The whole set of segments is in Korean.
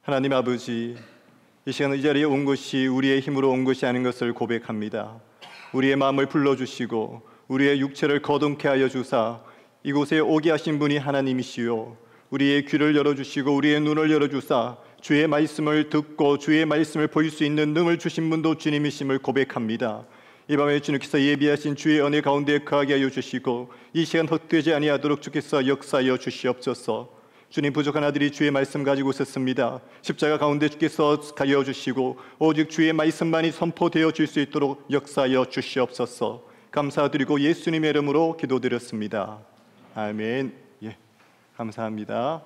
하나님 아버지, 이 시간 이 자리에 온 것이 우리의 힘으로 온 것이 아닌 것을 고백합니다. 우리의 마음을 불러주시고 우리의 육체를 거듭케 하여 주사 이곳에 오게 하신 분이 하나님이시요, 우리의 귀를 열어주시고 우리의 눈을 열어주사 주의 말씀을 듣고 주의 말씀을 볼 수 있는 능을 주신 분도 주님이심을 고백합니다. 이 밤에 주님께서 예비하신 주의 은혜 가운데 거하게 하여 주시고 이 시간 헛되지 아니하도록 주께서 역사하여 주시옵소서. 주님, 부족한 아들이 주의 말씀 가지고 있었습니다. 십자가 가운데 주께서 가여 주시고 오직 주의 말씀만이 선포되어 줄 수 있도록 역사하여 주시옵소서. 감사드리고 예수님의 이름으로 기도드렸습니다. 아멘. 예, 감사합니다.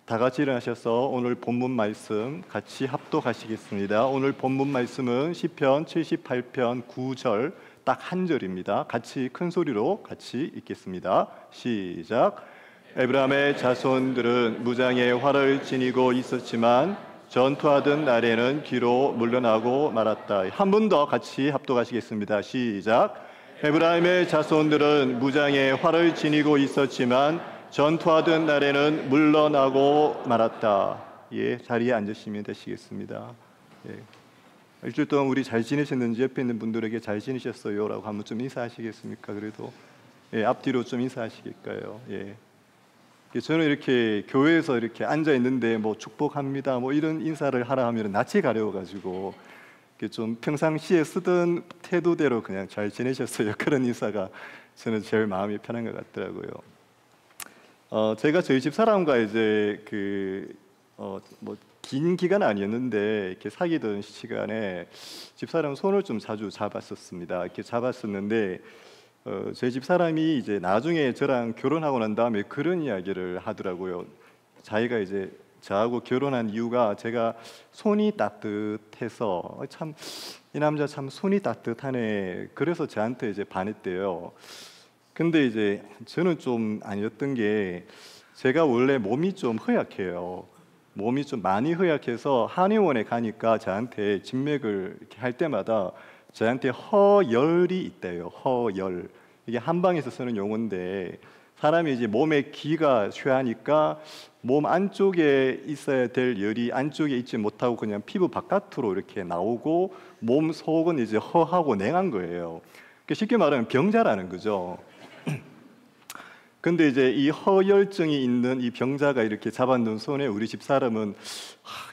다 같이 일어나셔서 오늘 본문 말씀 같이 합독하시겠습니다. 오늘 본문 말씀은 시편 78편 9절 딱 한 절입니다. 같이 큰 소리로 같이 읽겠습니다. 시작. 에브라함의 자손들은 무장의 활을 지니고 있었지만 전투하던 날에는 뒤로 물러나고 말았다. 한 번 더 같이 합독하시겠습니다. 시작. 에브라임의 자손들은 무장의 활을 지니고 있었지만 전투하던 날에는 물러나고 말았다. 예, 자리에 앉으시면 되시겠습니다. 예. 일주일 동안 우리 잘 지내셨는지 옆에 있는 분들에게 잘 지내셨어요? 라고 한번 좀 인사하시겠습니까? 그래도 예, 앞뒤로 좀 인사하시겠까요? 예. 저는 이렇게 교회에서 이렇게 앉아 있는데 뭐 축복합니다 뭐 이런 인사를 하라 하면 낯이 가려워가지고 좀 평상시에 쓰던 태도대로 그냥 잘 지내셨어요, 그런 인사가 저는 제일 마음이 편한 것 같더라고요. 제가 저희 집 사람과 이제 뭐 긴 기간 아니었는데 이렇게 사귀던 시간에 집 사람 손을 좀 자주 잡았었습니다. 이렇게 잡았었는데 저희 집 사람이 이제 나중에 저랑 결혼하고 난 다음에 그런 이야기를 하더라고요. 자기가 이제 저하고 결혼한 이유가 제가 손이 따뜻해서, 참 이 남자 참 손이 따뜻하네, 그래서 저한테 이제 반했대요. 근데 이제 저는 좀 아니었던 게, 제가 원래 몸이 좀 허약해요. 몸이 좀 많이 허약해서 한의원에 가니까 저한테 진맥을 이렇게 할 때마다 저한테 허열이 있대요. 허열. 이게 한방에서 쓰는 용어인데, 사람이 이제 몸에 기가 쇠하니까 몸 안쪽에 있어야 될 열이 안쪽에 있지 못하고 그냥 피부 바깥으로 이렇게 나오고 몸 속은 이제 허하고 냉한 거예요. 쉽게 말하면 병자라는 거죠. 근데 이제 이 허열증이 있는 이 병자가 이렇게 잡아놓은 손에 우리 집 사람은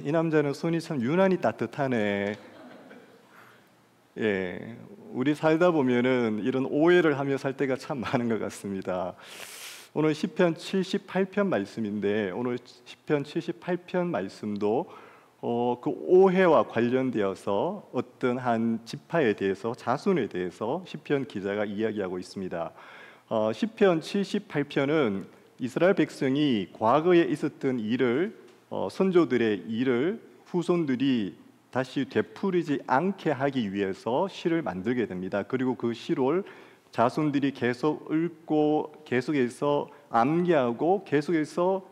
이 남자는 손이 참 유난히 따뜻하네. 예, 우리 살다 보면은 이런 오해를 하며 살 때가 참 많은 것 같습니다. 오늘 시편 78편 말씀인데, 오늘 시편 78편 말씀도 그 오해와 관련되어서 어떤 한 지파에 대해서, 자손에 대해서 시편 기자가 이야기하고 있습니다. 시편 78편은 이스라엘 백성이 과거에 있었던 일을, 선조들의 일을 후손들이 다시 되풀이지 않게 하기 위해서 시를 만들게 됩니다. 그리고 그 시를 자손들이 계속 읽고 계속해서 암기하고 계속해서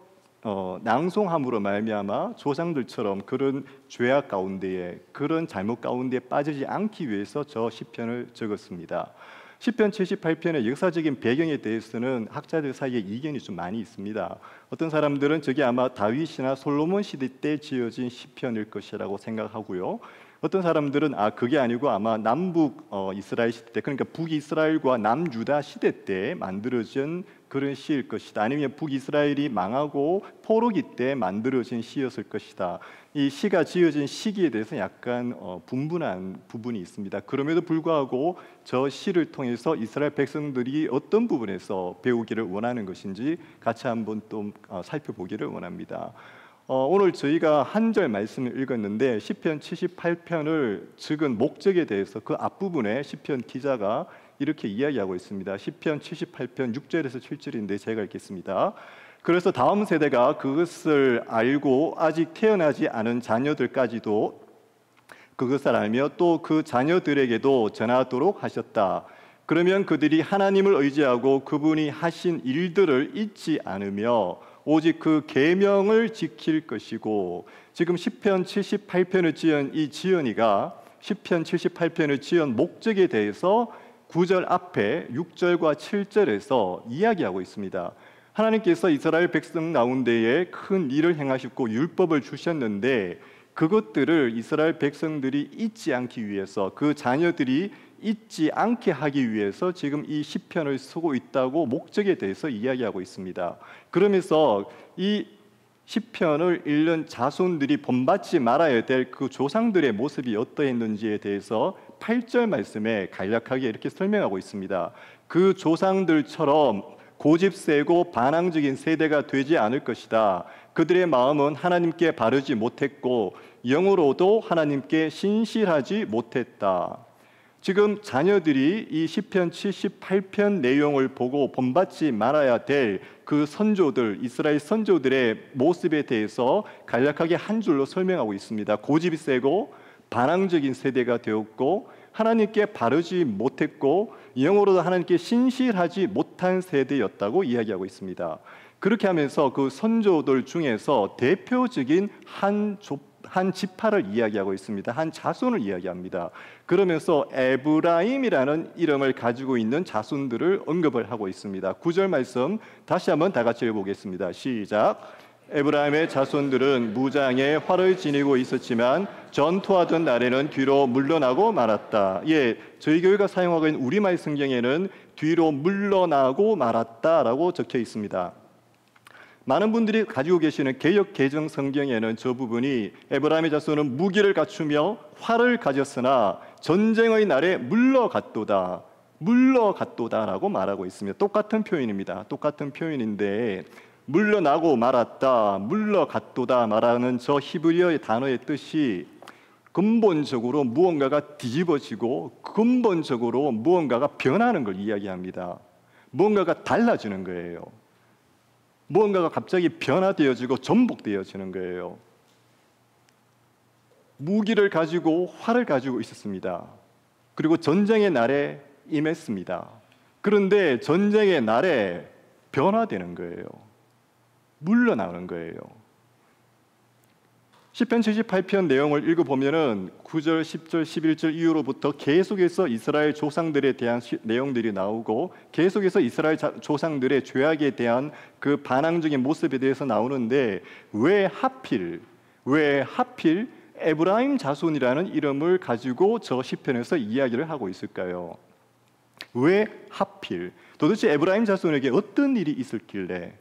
낭송함으로 말미암아 조상들처럼 그런 죄악 가운데에, 그런 잘못 가운데에 빠지지 않기 위해서 저 시편을 적었습니다. 시편 78편의 역사적인 배경에 대해서는 학자들 사이에 이견이 좀 많이 있습니다. 어떤 사람들은 저게 아마 다윗이나 솔로몬 시대 때 지어진 시편일 것이라고 생각하고요. 어떤 사람들은 그게 아니고 아마 남북 이스라엘 시대 때, 그러니까 북이스라엘과 남유다 시대 때 만들어진 그런 시일 것이다. 아니면 북이스라엘이 망하고 포로기 때 만들어진 시였을 것이다. 이 시가 지어진 시기에 대해서 약간 분분한 부분이 있습니다. 그럼에도 불구하고 저 시를 통해서 이스라엘 백성들이 어떤 부분에서 배우기를 원하는 것인지 같이 한번 또 살펴보기를 원합니다. 오늘 저희가 한 절 말씀을 읽었는데, 시편 78편을 적은 목적에 대해서 그 앞부분에 시편 기자가 이렇게 이야기하고 있습니다. 시편 78편 6절에서 7절인데 제가 읽겠습니다. 그래서 다음 세대가 그것을 알고 아직 태어나지 않은 자녀들까지도 그것을 알며 또 그 자녀들에게도 전하도록 하셨다. 그러면 그들이 하나님을 의지하고 그분이 하신 일들을 잊지 않으며 오직 그 계명을 지킬 것이고, 지금 시편 78편을 지은 이 지은이가 시편 78편을 지은 목적에 대해서 9절 앞에 6절과 7절에서 이야기하고 있습니다. 하나님께서 이스라엘 백성 가운데에 큰 일을 행하셨고 율법을 주셨는데 그것들을 이스라엘 백성들이 잊지 않기 위해서, 그 자녀들이 잊지 않게 하기 위해서 지금 이 시편을 쓰고 있다고 목적에 대해서 이야기하고 있습니다. 그러면서 이 시편을 읽는 자손들이 본받지 말아야 될 그 조상들의 모습이 어떠했는지에 대해서 8절 말씀에 간략하게 이렇게 설명하고 있습니다. 그 조상들처럼 고집세고 반항적인 세대가 되지 않을 것이다. 그들의 마음은 하나님께 바르지 못했고 영으로도 하나님께 신실하지 못했다. 지금 자녀들이 이 시편 78편 내용을 보고 본받지 말아야 될 그 선조들, 이스라엘 선조들의 모습에 대해서 간략하게 한 줄로 설명하고 있습니다. 고집이 세고 반항적인 세대가 되었고 하나님께 바르지 못했고 영으로도 하나님께 신실하지 못한 세대였다고 이야기하고 있습니다. 그렇게 하면서 그 선조들 중에서 대표적인 한 지파를 이야기하고 있습니다. 한 자손을 이야기합니다. 그러면서 에브라임이라는 이름을 가지고 있는 자손들을 언급을 하고 있습니다. 9절 말씀 다시 한번 다 같이 읽어보겠습니다. 시작. 에브라임의 자손들은 무장에 활을 지니고 있었지만 전투하던 날에는 뒤로 물러나고 말았다. 예, 저희 교회가 사용하고 있는 우리말 성경에는 뒤로 물러나고 말았다라고 적혀 있습니다. 많은 분들이 가지고 계시는 개역 개정 성경에는 저 부분이 에브라임의 자손은 무기를 갖추며 활을 가졌으나 전쟁의 날에 물러갔도다라고 말하고 있습니다. 똑같은 표현입니다. 똑같은 표현인데 물러나고 말았다, 물러갔도다 말하는 저 히브리어의 단어의 뜻이 근본적으로 무언가가 뒤집어지고 근본적으로 무언가가 변하는 걸 이야기합니다. 무언가가 달라지는 거예요. 무언가가 갑자기 변화되어지고 전복되어지는 거예요. 무기를 가지고 활을 가지고 있었습니다. 그리고 전쟁의 날에 임했습니다. 그런데 전쟁의 날에 변화되는 거예요. 물러나는 거예요. 시편 78편 내용을 읽어보면은 9절, 10절, 11절 이후로부터 계속해서 이스라엘 조상들에 대한 내용들이 나오고 계속해서 이스라엘 조상들의 죄악에 대한 그 반항적인 모습에 대해서 나오는데 왜 하필 에브라임 자손이라는 이름을 가지고 저 시편에서 이야기를 하고 있을까요? 왜 하필? 도대체 에브라임 자손에게 어떤 일이 있었길래,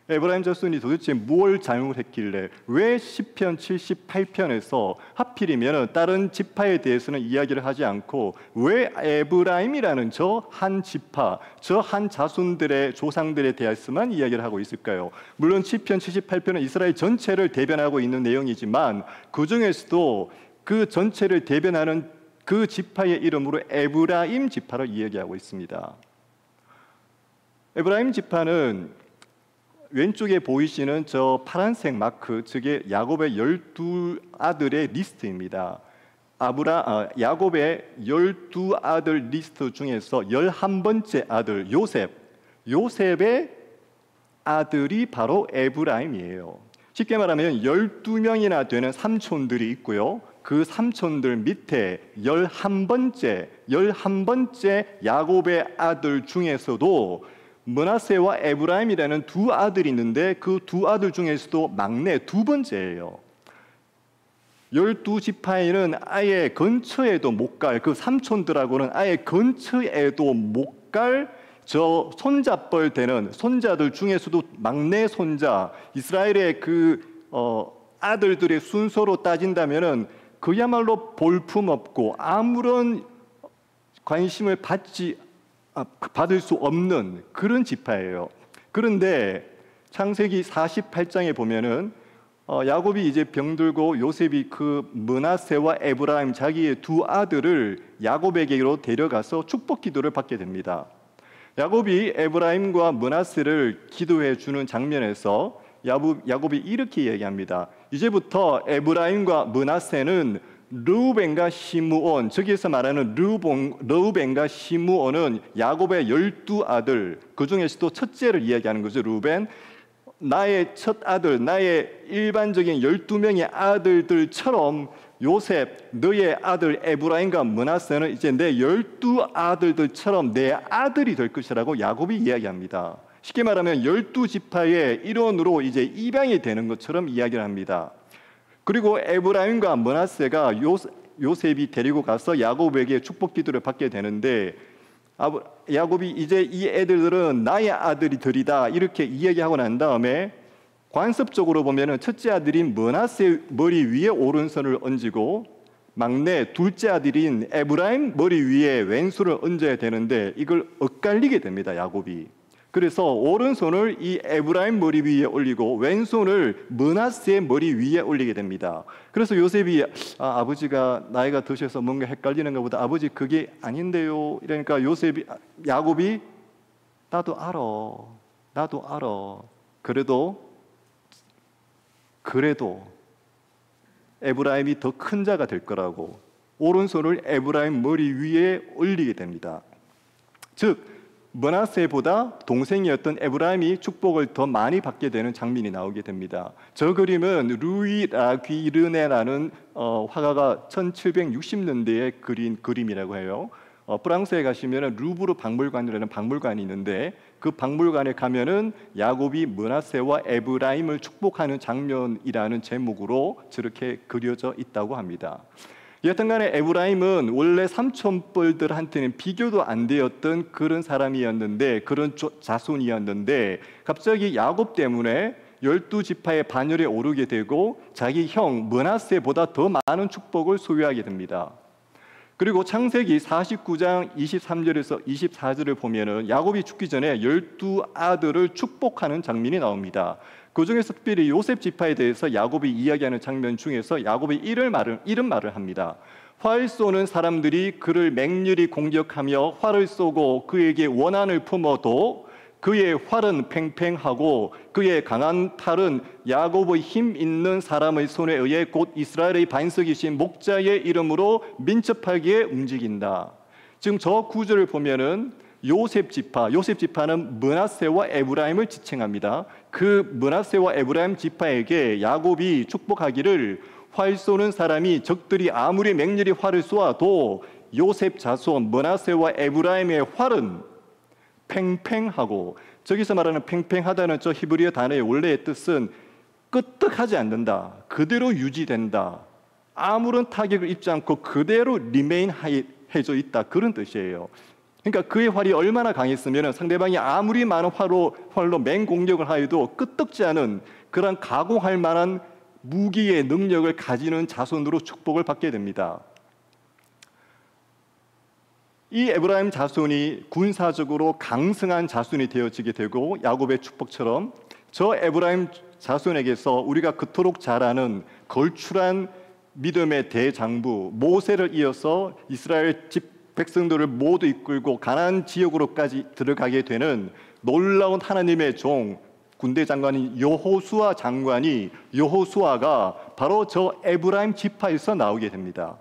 에브라임 자손이 도대체 뭘 잘못했길래 왜 시편 78편에서 하필이면 다른 지파에 대해서는 이야기를 하지 않고 왜 에브라임이라는 저 한 지파, 저 한 자손들의 조상들에 대해서만 이야기를 하고 있을까요? 물론 시편 78편은 이스라엘 전체를 대변하고 있는 내용이지만 그 중에서도 그 전체를 대변하는 그 지파의 이름으로 에브라임 지파를 이야기하고 있습니다. 에브라임 지파는 왼쪽에 보이시는 저 파란색 마크, 저게 야곱의 12아들의 리스트입니다. 야곱의 12아들 리스트 중에서 11번째 아들 요셉의 아들이 바로 에브라임이에요. 쉽게 말하면 12명이나 되는 삼촌들이 있고요. 그 삼촌들 밑에 11번째 야곱의 아들 중에서도 므낫세와 에브라임이라는 두 아들이 있는데 그 두 아들 중에서도 막내 두 번째예요. 12지파에는 아예 근처에도 못 갈, 그 삼촌들하고는 아예 근처에도 못 갈 저 손자뻘 되는 손자들 중에서도 막내 손자, 이스라엘의 그 아들들의 순서로 따진다면은 그야말로 볼품없고 아무런 관심을 받을 수 없는 그런 지파예요. 그런데 창세기 48장에 보면은 야곱이 이제 병들고 요셉이 그 므낫세와 에브라임 자기의 두 아들을 야곱에게로 데려가서 축복 기도를 받게 됩니다. 야곱이 에브라임과 므낫세를 기도해 주는 장면에서 야곱이 이렇게 얘기합니다. 이제부터 에브라임과 므낫세는 르우벤과 시므온, 저기에서 말하는 르우벤과 시므온은 야곱의 12아들, 그 중에서도 첫째를 이야기하는 거죠. 르우벤, 나의 첫 아들, 나의 일반적인 12명의 아들들처럼 요셉, 너의 아들 에브라임과 므낫세는 이제 내 12아들들처럼 내 아들이 될 것이라고 야곱이 이야기합니다. 쉽게 말하면 12지파의 일원으로 이제 입양이 되는 것처럼 이야기를 합니다. 그리고 에브라임과 므낫세가 요셉이 데리고 가서 야곱에게 축복 기도를 받게 되는데, 야곱이 이제 이 애들은 나의 아들이들이다 이렇게 이야기하고 난 다음에 관습적으로 보면은 첫째 아들인 므낫세 머리 위에 오른손을 얹고 막내 둘째 아들인 에브라임 머리 위에 왼손을 얹어야 되는데 이걸 엇갈리게 됩니다, 야곱이. 그래서 오른손을 이 에브라임 머리 위에 올리고 왼손을 므낫세 머리 위에 올리게 됩니다. 그래서 요셉이 아버지가 나이가 드셔서 뭔가 헷갈리는가 보다, 아버지 그게 아닌데요. 이러니까 야곱이 나도 알아. 그래도 에브라임이 더 큰 자가 될 거라고 오른손을 에브라임 머리 위에 올리게 됩니다. 즉 므낫세보다 동생이었던 에브라임이 축복을 더 많이 받게 되는 장면이 나오게 됩니다. 저 그림은 루이 라귀르네라는 화가가 1760년대에 그린 그림이라고 해요. 프랑스에 가시면 루브르 박물관이라는 박물관이 있는데 그 박물관에 가면은 야곱이 므낫세와 에브라임을 축복하는 장면이라는 제목으로 저렇게 그려져 있다고 합니다. 여튼간에 에브라임은 원래 삼촌뻘들한테는 비교도 안 되었던 그런 사람이었는데, 그런 자손이었는데 갑자기 야곱 때문에 12지파의 반열에 오르게 되고 자기 형 므낫세보다 더 많은 축복을 소유하게 됩니다. 그리고 창세기 49장 23절에서 24절을 보면은 야곱이 죽기 전에 12아들을 축복하는 장면이 나옵니다. 그 중에서 특별히 요셉 지파에 대해서 야곱이 이야기하는 장면 중에서 야곱이 이런 말을 합니다. 활 쏘는 사람들이 그를 맹렬히 공격하며 활을 쏘고 그에게 원한을 품어도 그의 활은 팽팽하고 그의 강한 팔은 야곱의 힘 있는 사람의 손에 의해 곧 이스라엘의 반석이신 목자의 이름으로 민첩하게 움직인다. 지금 저 구절을 보면은 요셉 지파는 므낫세와 에브라임을 지칭합니다. 그 므낫세와 에브라임 지파에게 야곱이 축복하기를 활 쏘는 사람이 적들이 아무리 맹렬히 활을 쏘아도 요셉 자손 므낫세와 에브라임의 활은 팽팽하고, 저기서 말하는 팽팽하다는 저 히브리어 단어의 원래의 뜻은 끄떡하지 않는다, 그대로 유지된다, 아무런 타격을 입지 않고 그대로 리메인 해져 있다, 그런 뜻이에요. 그러니까 그의 활이 얼마나 강했으면 상대방이 아무리 많은 활로 맹공격을 하여도 끄떡지 않은 그런 가공할 만한 무기의 능력을 가지는 자손으로 축복을 받게 됩니다. 이 에브라임 자손이 군사적으로 강성한 자손이 되어지게 되고 야곱의 축복처럼 저 에브라임 자손에게서 우리가 그토록 잘 아는 걸출한 믿음의 대장부 모세를 이어서 이스라엘 백성들을 모두 이끌고 가나안 지역으로까지 들어가게 되는 놀라운 하나님의 종 군대 장관인 여호수아가 바로 저 에브라임 지파에서 나오게 됩니다.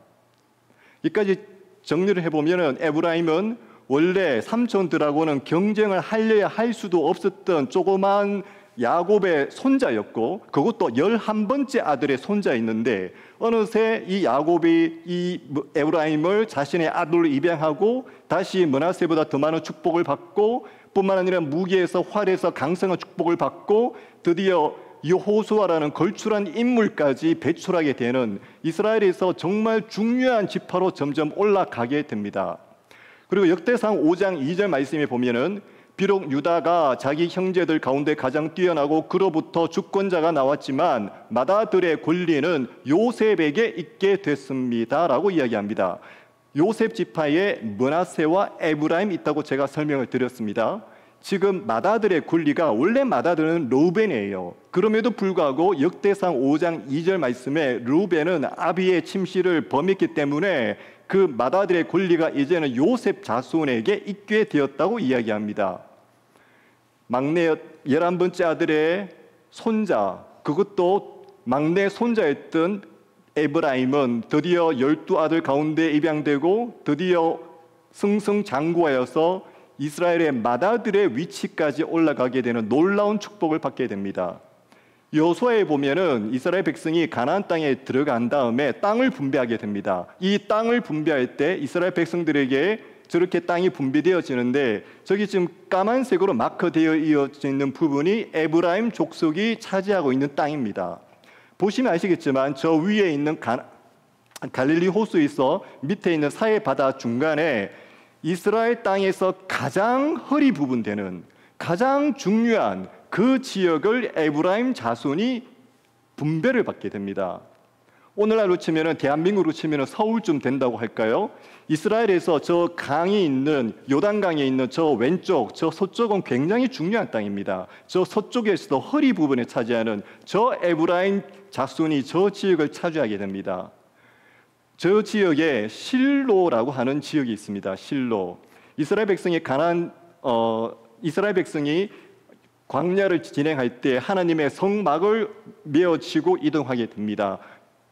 여기까지 정리를 해보면 에브라임은 원래 삼촌들하고는 경쟁을 하려야 할 수도 없었던 조그만 야곱의 손자였고, 그것도 11번째 아들의 손자였는데 어느새 이 야곱이 이 에브라임을 자신의 아들로 입양하고 다시 므낫세보다 더 많은 축복을 받고 뿐만 아니라 무기에서 활에서 강성한 축복을 받고 드디어 여호수아라는 걸출한 인물까지 배출하게 되는 이스라엘에서 정말 중요한 지파로 점점 올라가게 됩니다. 그리고 역대상 5장 2절 말씀에 보면은 비록 유다가 자기 형제들 가운데 가장 뛰어나고 그로부터 주권자가 나왔지만 맏아들의 권리는 요셉에게 있게 됐습니다 라고 이야기합니다. 요셉 지파에 므낫세와 에브라임이 있다고 제가 설명을 드렸습니다. 지금 맏아들의 권리가 원래 맏아들은 르우벤이에요. 그럼에도 불구하고 역대상 5장 2절 말씀에 르우벤은 아비의 침실을 범했기 때문에 그 맏아들의 권리가 이제는 요셉 자손에게 있게 되었다고 이야기합니다. 막내 11번째 아들의 손자, 그것도 막내 손자였던 에브라임은 드디어 12아들 가운데 입양되고 드디어 승승장구하여서 이스라엘의 맏아들의 위치까지 올라가게 되는 놀라운 축복을 받게 됩니다. 여호수아에 보면은 이스라엘 백성이 가나안 땅에 들어간 다음에 땅을 분배하게 됩니다. 이 땅을 분배할 때 이스라엘 백성들에게 저렇게 땅이 분배되어지는데 저기 지금 까만색으로 마크되어 있는 부분이 에브라임 족속이 차지하고 있는 땅입니다. 보시면 아시겠지만 저 위에 있는 갈릴리 호수에 있어 밑에 있는 사해 바다 중간에 이스라엘 땅에서 가장 허리 부분 되는 가장 중요한 그 지역을 에브라임 자손이 분배를 받게 됩니다. 오늘날로 치면은 대한민국으로 치면은 서울쯤 된다고 할까요? 이스라엘에서 저 강이 있는 요단강에 있는 저 왼쪽, 저 서쪽은 굉장히 중요한 땅입니다. 저 서쪽에서도 허리 부분에 차지하는 저 에브라임 자손이 저 지역을 차지하게 됩니다. 저 지역에 실로라고 하는 지역이 있습니다. 실로. 이스라엘 백성이 광야를 진행할 때 하나님의 성막을 메어치고 이동하게 됩니다.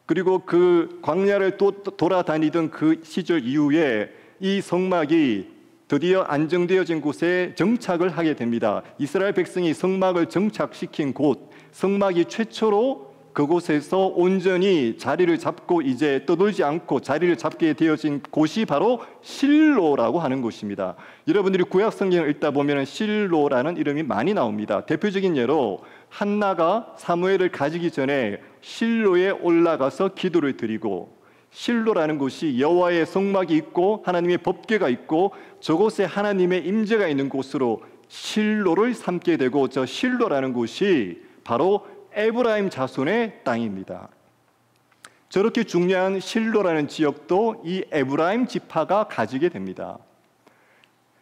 그리고 그 광야를 돌아다니던 그 시절 이후에 이 성막이 드디어 안정되어진 곳에 정착을 하게 됩니다. 이스라엘 백성이 성막을 정착시킨 곳, 성막이 최초로 그곳에서 온전히 자리를 잡고 이제 떠돌지 않고 자리를 잡게 되어진 곳이 바로 실로라고 하는 곳입니다. 여러분들이 구약 성경을 읽다 보면 실로라는 이름이 많이 나옵니다. 대표적인 예로 한나가 사무엘을 가지기 전에 실로에 올라가서 기도를 드리고, 실로라는 곳이 여호와의 성막이 있고 하나님의 법궤가 있고 저곳에 하나님의 임재가 있는 곳으로 실로를 삼게 되고, 저 실로라는 곳이 바로 에브라임 자손의 땅입니다. 저렇게 중요한 실로라는 지역도 이 에브라임 지파가 가지게 됩니다.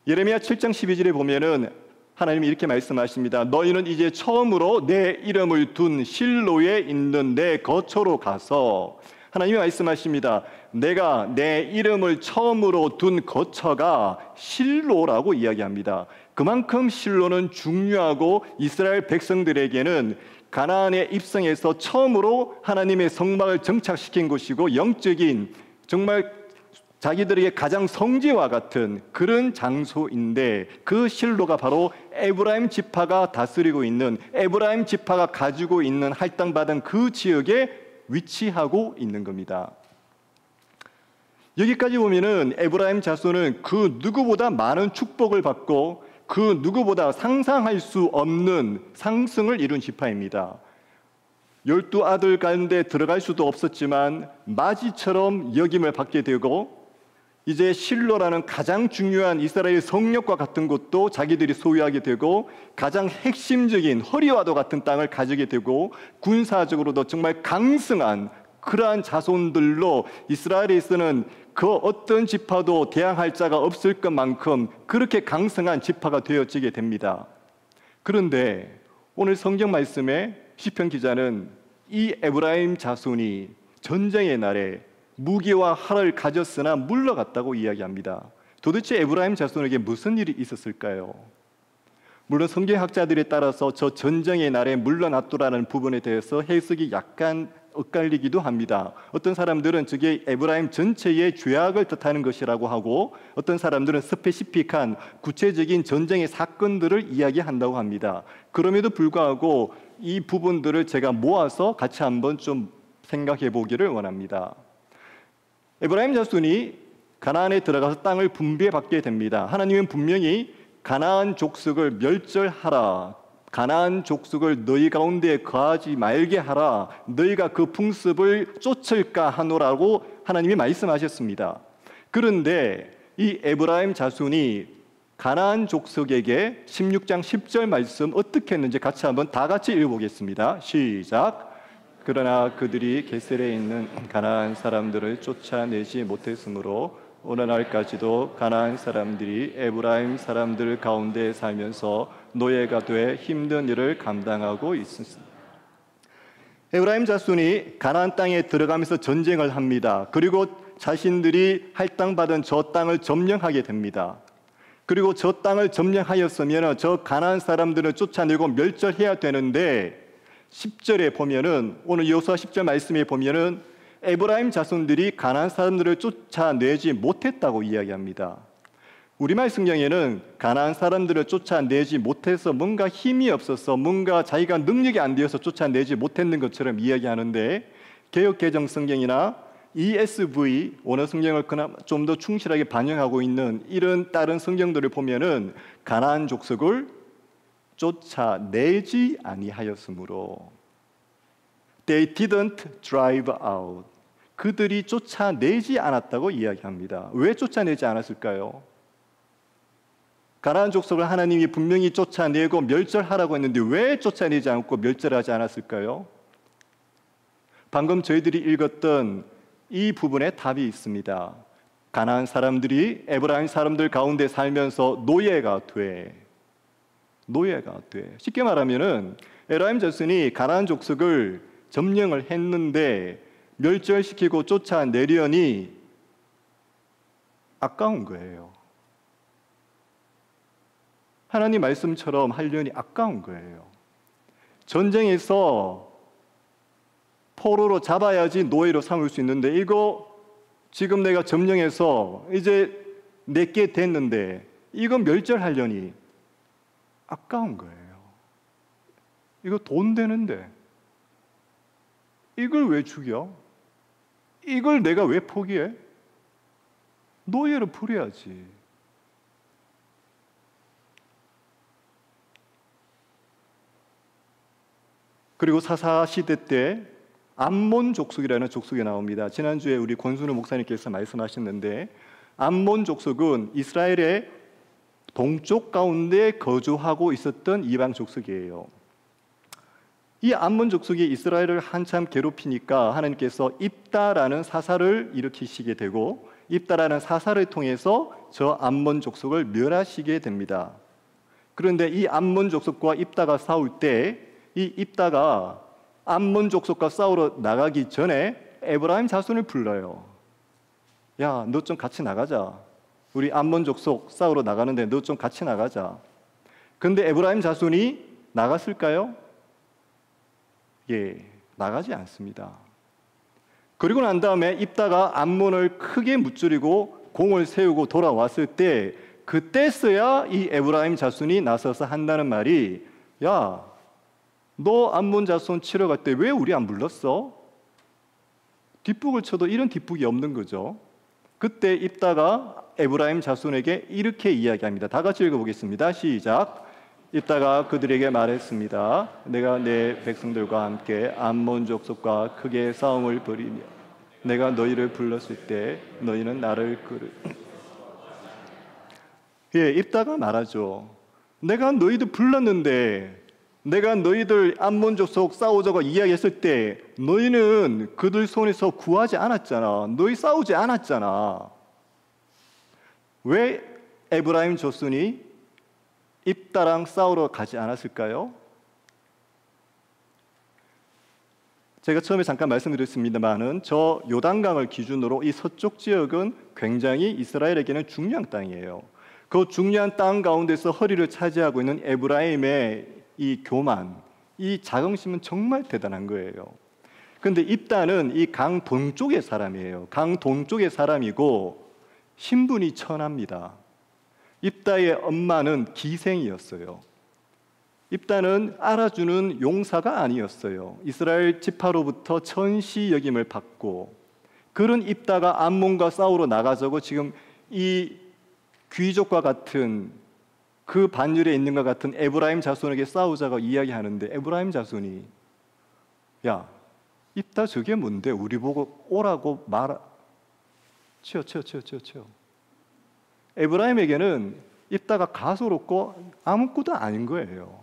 예레미야 7장 12절에 보면은 하나님이 이렇게 말씀하십니다. 너희는 이제 처음으로 내 이름을 둔 실로에 있는 내 거처로 가서, 하나님이 말씀하십니다. 내가 내 이름을 처음으로 둔 거처가 실로라고 이야기합니다. 그만큼 실로는 중요하고 이스라엘 백성들에게는 가나안에 입성해서 처음으로 하나님의 성막을 정착시킨 곳이고 영적인 정말 자기들에게 가장 성지와 같은 그런 장소인데, 그 실로가 바로 에브라임 지파가 다스리고 있는, 에브라임 지파가 가지고 있는 할당받은 그 지역에 위치하고 있는 겁니다. 여기까지 보면은 에브라임 자손은 그 누구보다 많은 축복을 받고 그 누구보다 상상할 수 없는 상승을 이룬 지파입니다. 12아들 가운데 들어갈 수도 없었지만 마지처럼 역임을 받게 되고, 이제 실로라는 가장 중요한 이스라엘 성역과 같은 곳도 자기들이 소유하게 되고, 가장 핵심적인 허리와도 같은 땅을 가지게 되고, 군사적으로도 정말 강성한 그러한 자손들로 이스라엘에서는 그 어떤 지파도 대항할 자가 없을 것만큼 그렇게 강성한 지파가 되어지게 됩니다. 그런데 오늘 성경 말씀에 시편 기자는 이 에브라임 자손이 전쟁의 날에 무기와 활을 가졌으나 물러갔다고 이야기합니다. 도대체 에브라임 자손에게 무슨 일이 있었을까요? 물론 성경학자들에 따라서 저 전쟁의 날에 물러났더라는 부분에 대해서 해석이 약간 엇갈리기도 합니다. 어떤 사람들은 저게 에브라임 전체의 죄악을 뜻하는 것이라고 하고, 어떤 사람들은 스페시픽한 구체적인 전쟁의 사건들을 이야기한다고 합니다. 그럼에도 불구하고 이 부분들을 제가 모아서 같이 한번 좀 생각해 보기를 원합니다. 에브라임 자손이 가나안에 들어가서 땅을 분배받게 됩니다. 하나님은 분명히 가나안 족속을 멸절하라, 가나안 족속을 너희 가운데 거하지 말게 하라, 너희가 그 풍습을 쫓을까 하노라고 하나님이 말씀하셨습니다. 그런데 이 에브라임 자손이 가나안 족속에게 16장 10절 말씀 어떻게 했는지 같이 한번 다 같이 읽어보겠습니다. 시작. 그러나 그들이 게셀에 있는 가나안 사람들을 쫓아내지 못했으므로 오늘날까지도 가나안 사람들이 에브라임 사람들 가운데 살면서 노예가 돼 힘든 일을 감당하고 있습니다. 에브라임 자손이 가나안 땅에 들어가면서 전쟁을 합니다. 그리고 자신들이 할당받은 저 땅을 점령하게 됩니다. 그리고 저 땅을 점령하였으면 저 가나안 사람들을 쫓아내고 멸절해야 되는데, 10절에 보면은, 오늘 여호수아 10절 말씀에 보면은 에브라임 자손들이 가나안 사람들을 쫓아내지 못했다고 이야기합니다. 우리말 성경에는 가나안 사람들을 쫓아내지 못해서 뭔가 힘이 없어서, 뭔가 자기가 능력이 안 되어서 쫓아내지 못했는 것처럼 이야기하는데, 개역 개정 성경이나 ESV 원어 성경을 그나마 좀 더 충실하게 반영하고 있는 이런 다른 성경들을 보면은 가나안 족속을 쫓아내지 아니하였으므로 They didn't drive out. 그들이 쫓아내지 않았다고 이야기합니다. 왜 쫓아내지 않았을까요? 가나안 족속을 하나님이 분명히 쫓아내고 멸절하라고 했는데 왜 쫓아내지 않고 멸절하지 않았을까요? 방금 저희들이 읽었던 이 부분에 답이 있습니다. 가나안 사람들이 에브라임 사람들 가운데 살면서 노예가 돼. 쉽게 말하면은 에브라임 자손이 가나안 족속을 점령을 했는데 멸절시키고 쫓아내려니 아까운 거예요. 하나님 말씀처럼 하려니 아까운 거예요. 전쟁에서 포로로 잡아야지 노예로 삼을 수 있는데 이거 지금 내가 점령해서 이제 내게 됐는데 이거 멸절하려니 아까운 거예요. 이거 돈 되는데 이걸 왜 죽여? 이걸 내가 왜 포기해? 노예로 부려야지. 그리고 사사 시대 때 암몬 족속이라는 족속이 나옵니다. 지난주에 우리 권순우 목사님께서 말씀하셨는데 암몬 족속은 이스라엘의 동쪽 가운데 거주하고 있었던 이방 족속이에요. 이 암몬 족속이 이스라엘을 한참 괴롭히니까 하나님께서 입다라는 사사를 일으키시게 되고 입다라는 사사를 통해서 저 암몬 족속을 멸하시게 됩니다. 그런데 이 암몬 족속과 입다가 싸울 때 이 입다가 암몬 족속과 싸우러 나가기 전에 에브라임 자손을 불러요. 야, 너 좀 같이 나가자. 우리 암몬 족속 싸우러 나가는데 너 좀 같이 나가자. 근데 에브라임 자손이 나갔을까요? 예, 나가지 않습니다. 그리고 난 다음에 입다가 암몬을 크게 무찌르고 공을 세우고 돌아왔을 때 그때서야 이 에브라임 자손이 나서서 한다는 말이 야, 너 암몬 자손 치러 갈 때 왜 우리 안 불렀어? 뒷북을 쳐도 이런 뒷북이 없는 거죠. 그때 입다가 에브라임 자손에게 이렇게 이야기합니다. 다 같이 읽어보겠습니다. 시작. 입다가 그들에게 말했습니다. 내가 내 백성들과 함께 암몬 족속과 크게 싸움을 벌이며 내가 너희를 불렀을 때 너희는 나를 예, 입다가 말하죠. 내가 너희들 불렀는데 내가 너희들 암몬 족속 싸우자고 이야기했을 때 너희는 그들 손에서 구하지 않았잖아. 너희 싸우지 않았잖아. 왜 에브라임 자손이 입다랑 싸우러 가지 않았을까요? 제가 처음에 잠깐 말씀드렸습니다만은 저 요단강을 기준으로 이 서쪽 지역은 굉장히 이스라엘에게는 중요한 땅이에요. 그 중요한 땅 가운데서 허리를 차지하고 있는 에브라임의 이 교만, 이 자긍심은 정말 대단한 거예요. 그런데 입다는 이 강 동쪽의 사람이에요. 강 동쪽의 사람이고 신분이 천합니다. 입다의 엄마는 기생이었어요. 입다는 알아주는 용사가 아니었어요. 이스라엘 지파로부터 천시 여김을 받고 그런 입다가 암몬과 싸우러 나가자고 지금 이 귀족과 같은 그 반열에 있는 것 같은 에브라임 자손에게 싸우자고 이야기하는데 에브라임 자손이 야, 입다 저게 뭔데 우리 보고 오라고 치워. 에브라임에게는 입다가 가소롭고 아무것도 아닌 거예요.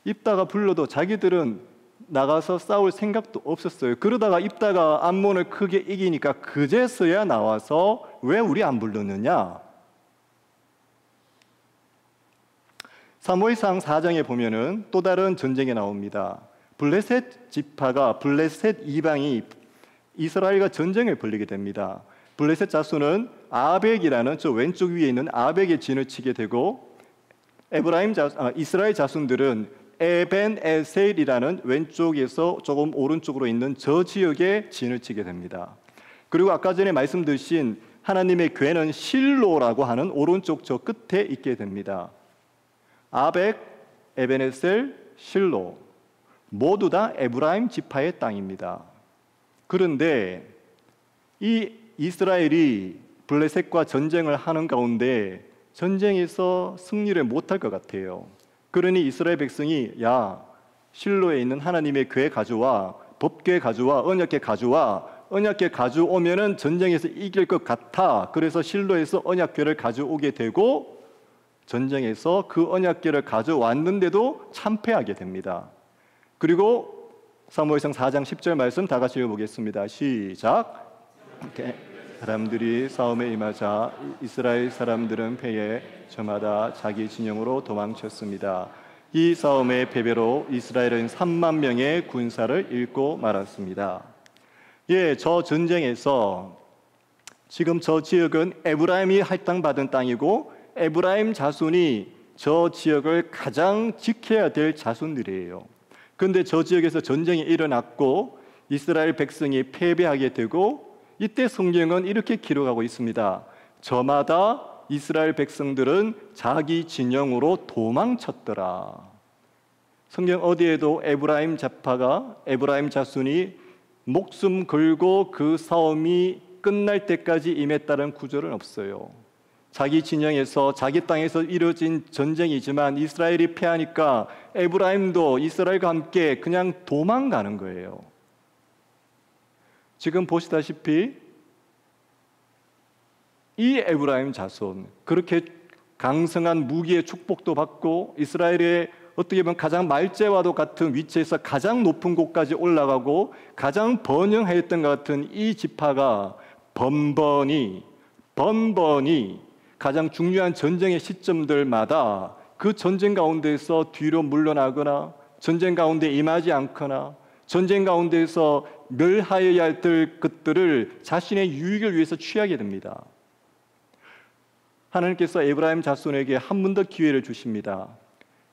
입다가 불러도 자기들은 나가서 싸울 생각도 없었어요. 그러다가 입다가 암몬을 크게 이기니까 그제서야 나와서 왜 우리 안 불렀느냐? 사무엘상 4장에 보면은 또 다른 전쟁이 나옵니다. 블레셋 지파가 블레셋 이방이 이스라엘과 전쟁을 벌이게 됩니다. 블레셋 자손은 아벡이라는 저 왼쪽 위에 있는 아벡의 진을 치게 되고 이스라엘 자손들은 에벤에셀이라는 왼쪽에서 조금 오른쪽으로 있는 저 지역에 진을 치게 됩니다. 그리고 아까 전에 말씀드린 하나님의 궤는 실로라고 하는 오른쪽 저 끝에 있게 됩니다. 아벡, 에벤에셀, 실로 모두 다 에브라임 지파의 땅입니다. 그런데 이 이스라엘이 블레셋과 전쟁을 하는 가운데 전쟁에서 승리를 못할 것 같아요. 그러니 이스라엘 백성이 야, 실로에 있는 하나님의 궤 가져와, 법궤 가져와, 언약궤 가져와, 언약궤 가져오면은 전쟁에서 이길 것 같아. 그래서 실로에서 언약궤를 가져오게 되고 전쟁에서 그 언약궤를 가져왔는데도 참패하게 됩니다. 그리고 사무엘상 4장 10절 말씀 다 같이 읽어보겠습니다. 시작. 사람들이 싸움에 임하자 이스라엘 사람들은 패해 저마다 자기 진영으로 도망쳤습니다. 이 싸움의 패배로 이스라엘은 3만 명의 군사를 잃고 말았습니다. 예, 저 전쟁에서 지금 저 지역은 에브라임이 할당받은 땅이고 에브라임 자손이 저 지역을 가장 지켜야 될 자손들이에요. 그런데 저 지역에서 전쟁이 일어났고 이스라엘 백성이 패배하게 되고 이때 성경은 이렇게 기록하고 있습니다. 저마다 이스라엘 백성들은 자기 진영으로 도망쳤더라. 성경 어디에도 에브라임 자파가, 에브라임 자손이 목숨 걸고 그 싸움이 끝날 때까지 임했다는 구절은 없어요. 자기 진영에서, 자기 땅에서 이루어진 전쟁이지만 이스라엘이 패하니까 에브라임도 이스라엘과 함께 그냥 도망가는 거예요. 지금 보시다시피 이 에브라임 자손, 그렇게 강성한 무기의 축복도 받고 이스라엘의 어떻게 보면 가장 말제와도 같은 위치에서 가장 높은 곳까지 올라가고 가장 번영하였던 것 같은 이 지파가 번번이 가장 중요한 전쟁의 시점들마다 그 전쟁 가운데서 뒤로 물러나거나 전쟁 가운데 임하지 않거나 전쟁 가운데서 멸하여야 될 것들을 자신의 유익을 위해서 취하게 됩니다. 하나님께서 에브라임 자손에게 한 번 더 기회를 주십니다.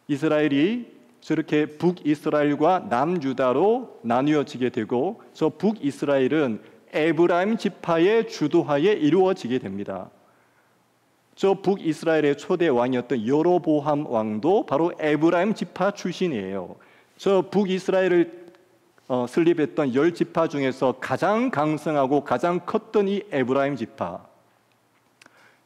이스라엘이 저렇게 북이스라엘과 남유다로 나뉘어지게 되고 저 북이스라엘은 에브라임 지파의 주도하에 이루어지게 됩니다. 저 북이스라엘의 초대 왕이었던 여로보암 왕도 바로 에브라임 지파 출신이에요. 저 북이스라엘을 설립했던 10지파 중에서 가장 강성하고 가장 컸던 이 에브라임 지파.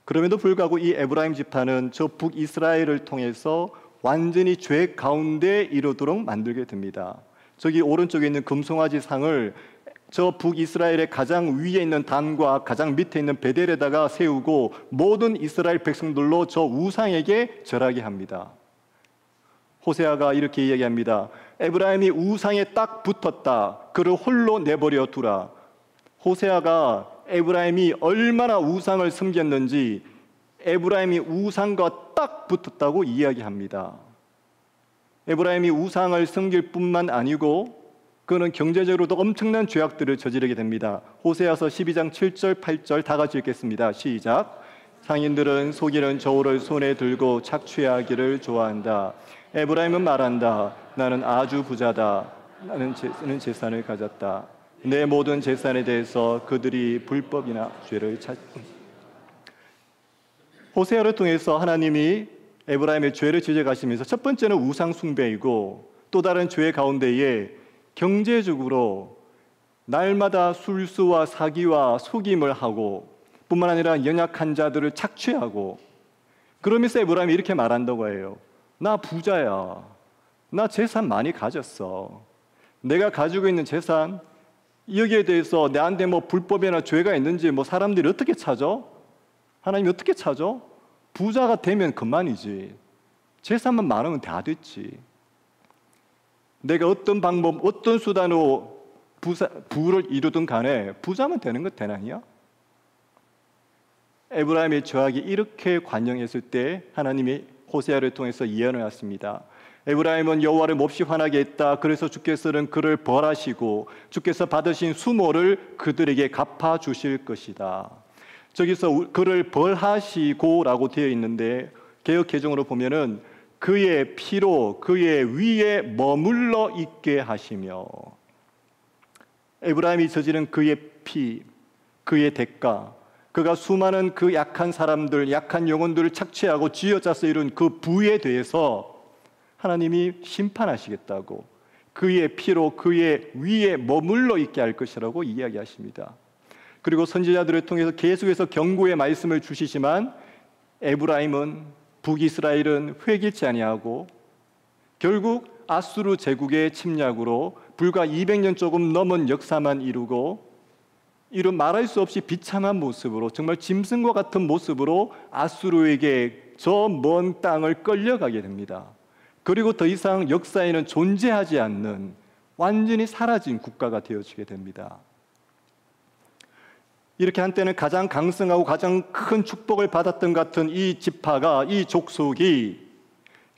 그럼에도 불구하고 이 에브라임 지파는 저 북이스라엘을 통해서 완전히 죄 가운데 이르도록 만들게 됩니다. 저기 오른쪽에 있는 금송아지 상을 저 북이스라엘의 가장 위에 있는 단과 가장 밑에 있는 베델에다가 세우고 모든 이스라엘 백성들로 저 우상에게 절하게 합니다. 호세아가 이렇게 이야기합니다. 에브라임이 우상에 딱 붙었다. 그를 홀로 내버려 두라. 호세아가 에브라임이 얼마나 우상을 섬겼는지 에브라임이 우상과 딱 붙었다고 이야기합니다. 에브라임이 우상을 섬길 뿐만 아니고 그는 경제적으로도 엄청난 죄악들을 저지르게 됩니다. 호세아서 12장 7절 8절 다 같이 읽겠습니다. 시작. 상인들은 속이는 저울을 손에 들고 착취하기를 좋아한다. 에브라임은 말한다. 나는 아주 부자다. 나는 재산을 가졌다. 내 모든 재산에 대해서 그들이 불법이나 죄를 호세아를 통해서 하나님이 에브라임의 죄를 지적하시면서 첫 번째는 우상 숭배이고 또 다른 죄 가운데에 경제적으로 날마다 술수와 사기와 속임을 하고 뿐만 아니라 연약한 자들을 착취하고 그러면서 에브라임이 이렇게 말한다고 해요. 나 부자야. 나 재산 많이 가졌어. 내가 가지고 있는 재산 여기에 대해서 내한테 뭐 불법이나 죄가 있는지 뭐 사람들이 어떻게 찾아? 하나님이 어떻게 찾아? 부자가 되면 그만이지. 재산만 많으면 다 됐지. 내가 어떤 방법, 어떤 수단으로 부를 이루든 간에 부자면 되는 것 되나니야? 에브라임의 죄악이 이렇게 관영했을 때 하나님이 호세아를 통해서 예언을 했습니다. 에브라임은 여호와를 몹시 화나게 했다. 그래서 주께서는 그를 벌하시고 주께서 받으신 수모를 그들에게 갚아 주실 것이다. 저기서 그를 벌하시고라고 되어 있는데 개역 개정으로 보면은 그의 피로 그의 위에 머물러 있게 하시며 에브라임이 저지른 그의 피, 그의 대가, 그가 수많은 그 약한 사람들, 약한 영혼들을 착취하고 쥐어짜서 이룬 그 부에 대해서 하나님이 심판하시겠다고 그의 피로 그의 위에 머물러 있게 할 것이라고 이야기하십니다. 그리고 선지자들을 통해서 계속해서 경고의 말씀을 주시지만 에브라임은, 북이스라엘은 회개치 아니하고 결국 아수르 제국의 침략으로 불과 200년 조금 넘은 역사만 이루고 이런 말할 수 없이 비참한 모습으로, 정말 짐승과 같은 모습으로 아수르에게 저 먼 땅을 끌려가게 됩니다. 그리고 더 이상 역사에는 존재하지 않는 완전히 사라진 국가가 되어지게 됩니다. 이렇게 한때는 가장 강성하고 가장 큰 축복을 받았던 것 같은 이 지파가, 이 족속이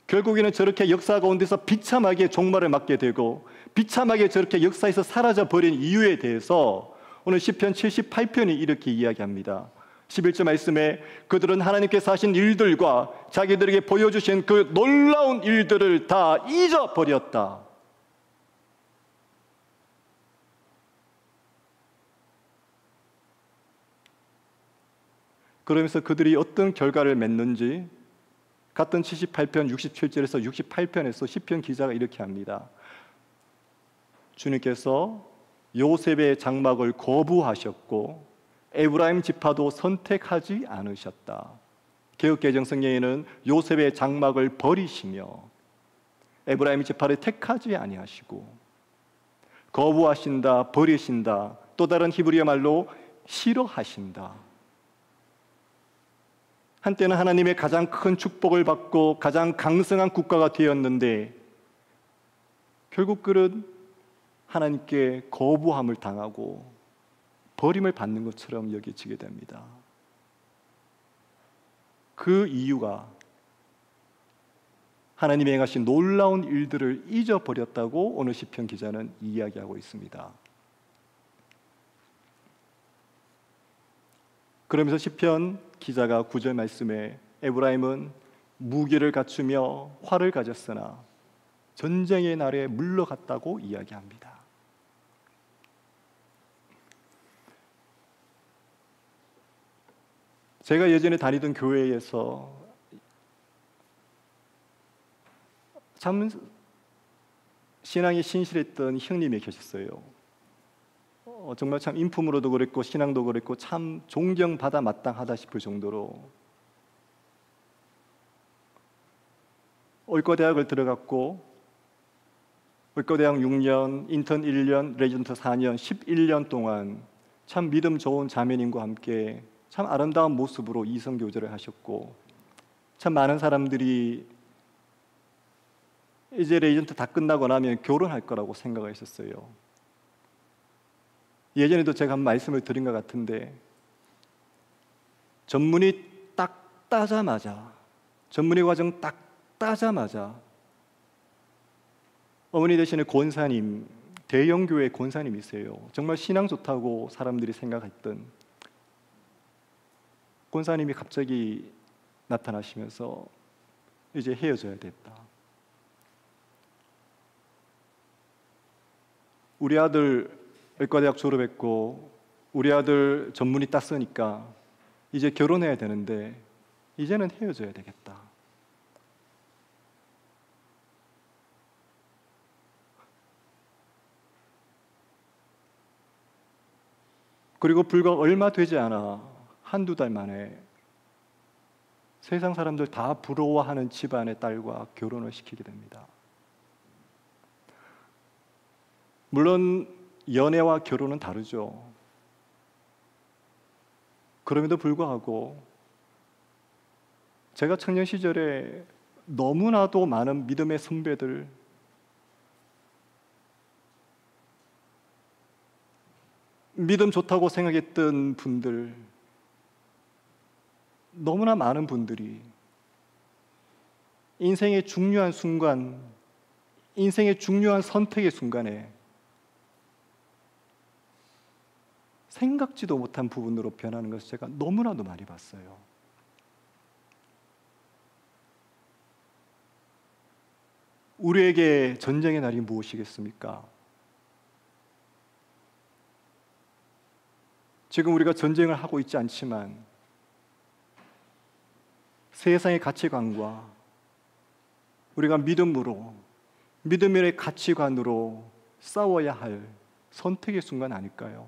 결국에는 저렇게 역사 가운데서 비참하게 종말을 맞게 되고 비참하게 저렇게 역사에서 사라져 버린 이유에 대해서 오늘 시편 78편이 이렇게 이야기합니다. 11절 말씀에 그들은 하나님께서 하신 일들과 자기들에게 보여주신 그 놀라운 일들을 다 잊어버렸다. 그러면서 그들이 어떤 결과를 맺는지 같은 78편 67절에서 68편에서 시편 기자가 이렇게 합니다. 주님께서 요셉의 장막을 거부하셨고 에브라임 지파도 선택하지 않으셨다. 개역개정성경에는 요셉의 장막을 버리시며 에브라임 지파를 택하지 아니하시고 거부하신다, 버리신다, 또 다른 히브리어 말로 싫어하신다. 한때는 하나님의 가장 큰 축복을 받고 가장 강성한 국가가 되었는데 결국 그는 하나님께 거부함을 당하고 버림을 받는 것처럼 여겨지게 됩니다. 그 이유가 하나님이 행하신 놀라운 일들을 잊어버렸다고 오늘 시편 기자는 이야기하고 있습니다. 그러면서 시편 기자가 9절 말씀에 에브라임은 무기를 갖추며 활을 가졌으나 전쟁의 날에 물러갔다고 이야기합니다. 제가 예전에 다니던 교회에서 참 신앙이 신실했던 형님이 계셨어요. 정말 참 인품으로도 그랬고 신앙도 그랬고 참 존경받아 마땅하다 싶을 정도로 의과대학을 들어갔고 의과대학 6년, 인턴 1년, 레지던트 4년, 11년 동안 참 믿음 좋은 자매님과 함께 참 아름다운 모습으로 이성교제를 하셨고 참 많은 사람들이 이제 레지던트 다 끝나고 나면 결혼할 거라고 생각을 했었어요. 예전에도 제가 한 말씀을 드린 것 같은데 전문의 딱 따자마자 전문의 과정 딱 따자마자 어머니 대신에 권사님, 대형교회 권사님이세요. 정말 신앙 좋다고 사람들이 생각했던 권사님이 갑자기 나타나시면서 이제 헤어져야 됐다. 우리 아들 의과대학 졸업했고 우리 아들 전문의 땄으니까 이제 결혼해야 되는데 이제는 헤어져야 되겠다. 그리고 불과 얼마 되지 않아 한두 달 만에 세상 사람들 다 부러워하는 집안의 딸과 결혼을 시키게 됩니다. 물론 연애와 결혼은 다르죠. 그럼에도 불구하고 제가 청년 시절에 너무나도 많은 믿음의 선배들, 믿음 좋다고 생각했던 분들, 너무나 많은 분들이 인생의 중요한 순간, 인생의 중요한 선택의 순간에 생각지도 못한 부분으로 변하는 것을 제가 너무나도 많이 봤어요. 우리에게 전쟁의 날이 무엇이겠습니까? 지금 우리가 전쟁을 하고 있지 않지만 세상의 가치관과 우리가 믿음으로, 믿음의 가치관으로 싸워야 할 선택의 순간 아닐까요?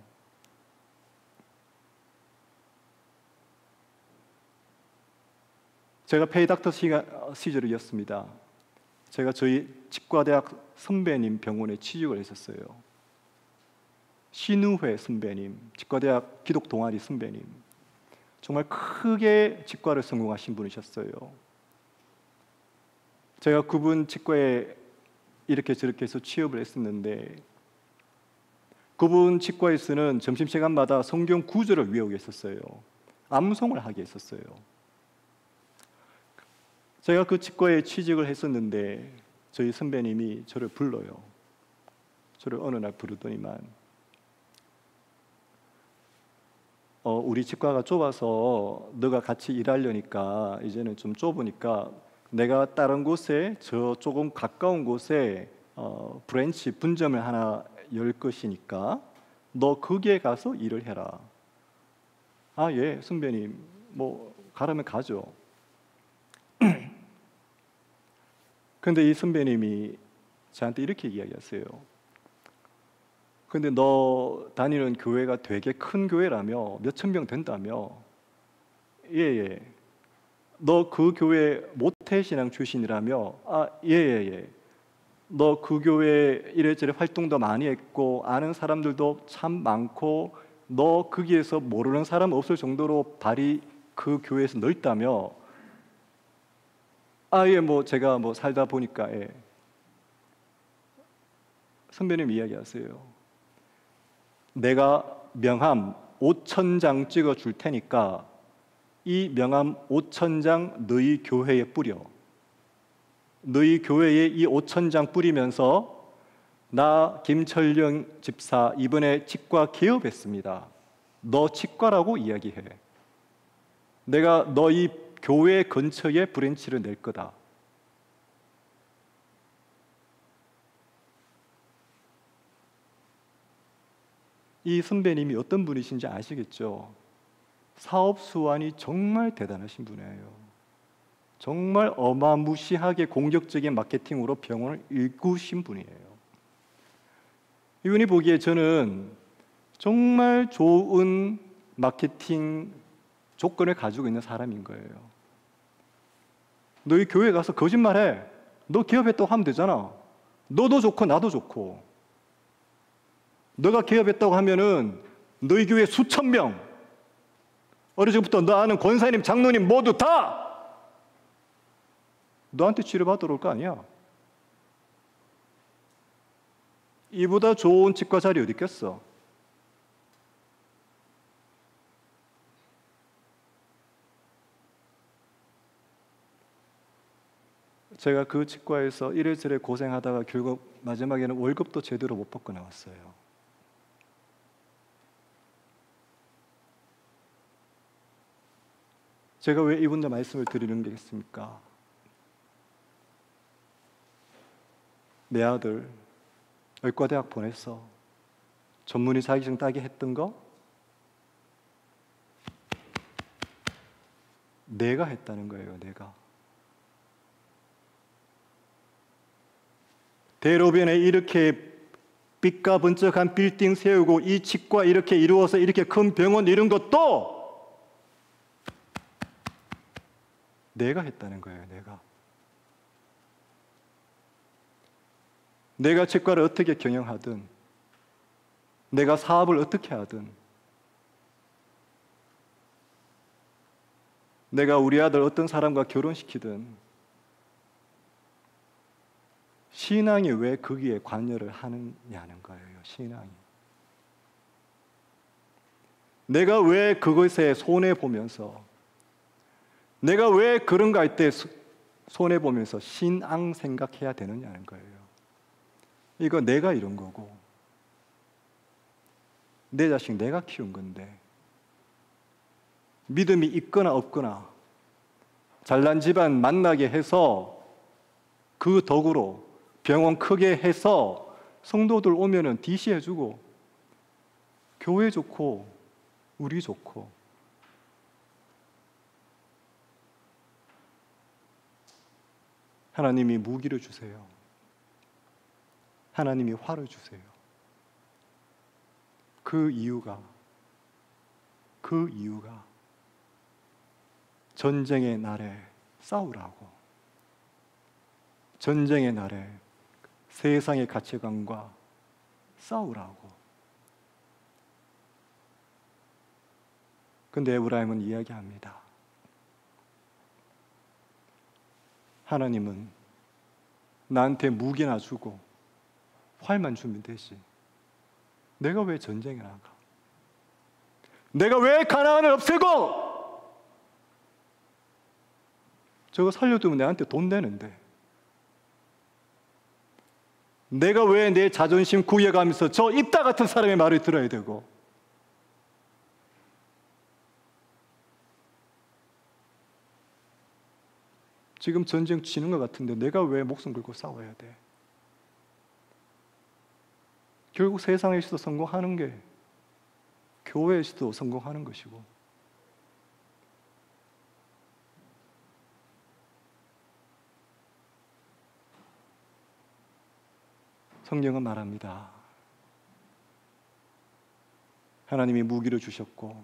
제가 페이닥터 시절이었습니다. 제가 저희 치과대학 선배님 병원에 취직을 했었어요. 신우회 선배님, 치과대학 기독 동아리 선배님, 정말 크게 치과를 성공하신 분이셨어요. 제가 그분 치과에 이렇게 저렇게 해서 취업을 했었는데, 그분 치과에서는 점심시간마다 성경 구절을 외우게 했었어요. 암송을 하게 했었어요. 제가 그 치과에 취직을 했었는데 저희 선배님이 저를 불러요. 저를 어느 날 부르더니만, 우리 치과가 좁아서 너가 같이 일하려니까 이제는 좀 좁으니까 내가 다른 곳에, 저 조금 가까운 곳에 브랜치 분점을 하나 열 것이니까 너 거기에 가서 일을 해라. 아, 예, 선배님, 뭐 가라면 가죠. 근데 이 선배님이 저한테 이렇게 이야기하세요. 근데 너 다니는 교회가 되게 큰 교회라며, 몇천 명 된다며. 예예. 너 그 교회 모태신앙 출신이라며. 아, 예예예. 너 그 교회 이래저래 활동도 많이 했고 아는 사람들도 참 많고 너 거기에서 모르는 사람 없을 정도로 발이 그 교회에서 넓다며. 아, 예, 뭐 제가 뭐 살다 보니까. 예. 선배님 이야기하세요. 내가 명함 5,000장 찍어 줄 테니까 이 명함 5,000장 너희 교회에 뿌려. 너희 교회에 이 5,000장 뿌리면서 나 김철령 집사 이번에 치과 개업했습니다. 너 치과라고 이야기해. 내가 너희 교회 근처에 브랜치를 낼 거다. 이 선배님이 어떤 분이신지 아시겠죠? 사업 수완이 정말 대단하신 분이에요. 정말 어마무시하게 공격적인 마케팅으로 병원을 일구신 분이에요. 이분이 보기에 저는 정말 좋은 마케팅 조건을 가지고 있는 사람인 거예요. 너희 교회 가서 거짓말해. 너 기업했다고 하면 되잖아. 너도 좋고 나도 좋고. 너가 기업했다고 하면은 너희 교회 수천 명, 어릴 적부터 너 아는 권사님, 장로님 모두 다 너한테 치료받으러 올 거 아니야. 이보다 좋은 치과 자리 어디 있겠어? 제가 그 치과에서 이래저래 고생하다가 결국 마지막에는 월급도 제대로 못 받고 나왔어요. 제가 왜 이분들 말씀을 드리는 게겠습니까? 내 아들 의과대학 보냈어. 전문의 자격증 따게 했던 거 내가 했다는 거예요. 내가. 대로변에 이렇게 삐까번쩍한 빌딩 세우고 이 치과 이렇게 이루어서 이렇게 큰 병원 이룬 것도 내가 했다는 거예요. 내가 치과를 어떻게 경영하든, 내가 사업을 어떻게 하든, 내가 우리 아들 어떤 사람과 결혼시키든, 신앙이 왜 거기에 관여를 하느냐는 거예요. 신앙이. 내가 왜 그것에 손해보면서, 내가 왜 그런가 할 때 손해보면서 신앙 생각해야 되느냐는 거예요. 이거 내가 이룬 거고 내 자식 내가 키운 건데, 믿음이 있거나 없거나 잘난 집안 만나게 해서 그 덕으로 병원 크게 해서 성도들 오면은 DC해주고 교회 좋고 우리 좋고, 하나님이 무기를 주세요. 하나님이 화를 주세요. 그 이유가 전쟁의 날에 싸우라고. 전쟁의 날에 세상의 가치관과 싸우라고. 근데 에브라임은 이야기합니다. 하나님은 나한테 무기나 주고 활만 주면 되지. 내가 왜 전쟁에 나가? 내가 왜 가나안을 없애고? 저거 살려두면 내한테 돈 내는데. 내가 왜 내 자존심 구해가면서 저 입다 같은 사람의 말을 들어야 되고? 지금 전쟁 치는 것 같은데 내가 왜 목숨 걸고 싸워야 돼? 결국 세상에서도 성공하는 게 교회에서도 성공하는 것이고, 성경은 말합니다. 하나님이 무기를 주셨고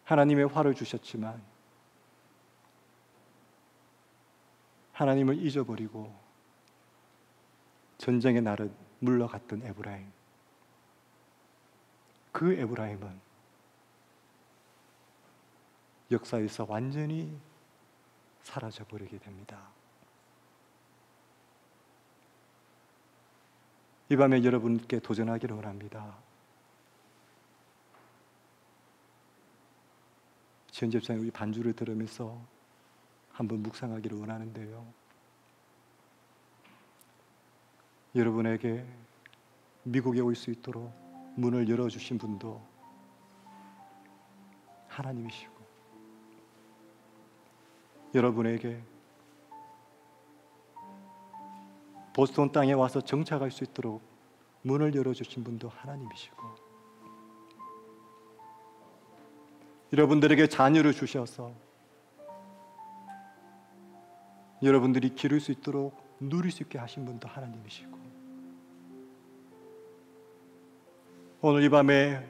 하나님의 활을 주셨지만 하나님을 잊어버리고 전쟁의 날을 물러갔던 에브라임. 그 에브라임은 역사에서 완전히 사라져버리게 됩니다. 이 밤에 여러분께 도전하기를 원합니다. 지현 집사님, 우리 반주를 들으면서 한번 묵상하기를 원하는데요. 여러분에게 미국에 올 수 있도록 문을 열어주신 분도 하나님이시고, 여러분에게 보스턴 땅에 와서 정착할 수 있도록 문을 열어주신 분도 하나님이시고, 여러분들에게 자녀를 주셔서 여러분들이 기를 수 있도록 누릴 수 있게 하신 분도 하나님이시고, 오늘 이 밤에,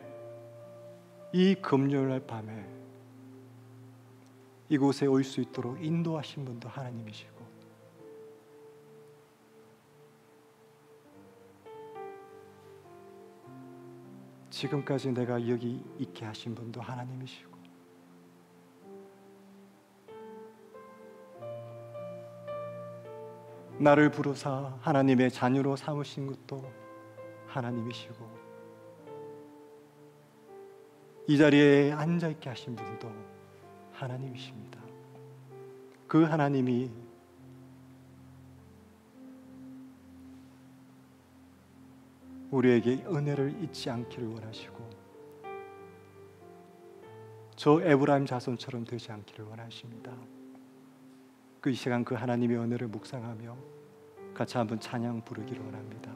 이 금요일 밤에 이곳에 올 수 있도록 인도하신 분도 하나님이시고, 지금까지 내가 여기 있게 하신 분도 하나님이시고, 나를 부르사 하나님의 자녀로 삼으신 것도 하나님이시고, 이 자리에 앉아있게 하신 분도 하나님이십니다. 그 하나님이 우리에게 은혜를 잊지 않기를 원하시고, 저 에브라임 자손처럼 되지 않기를 원하십니다. 그 이 시간 그 하나님의 은혜를 묵상하며 같이 한번 찬양 부르기를 원합니다.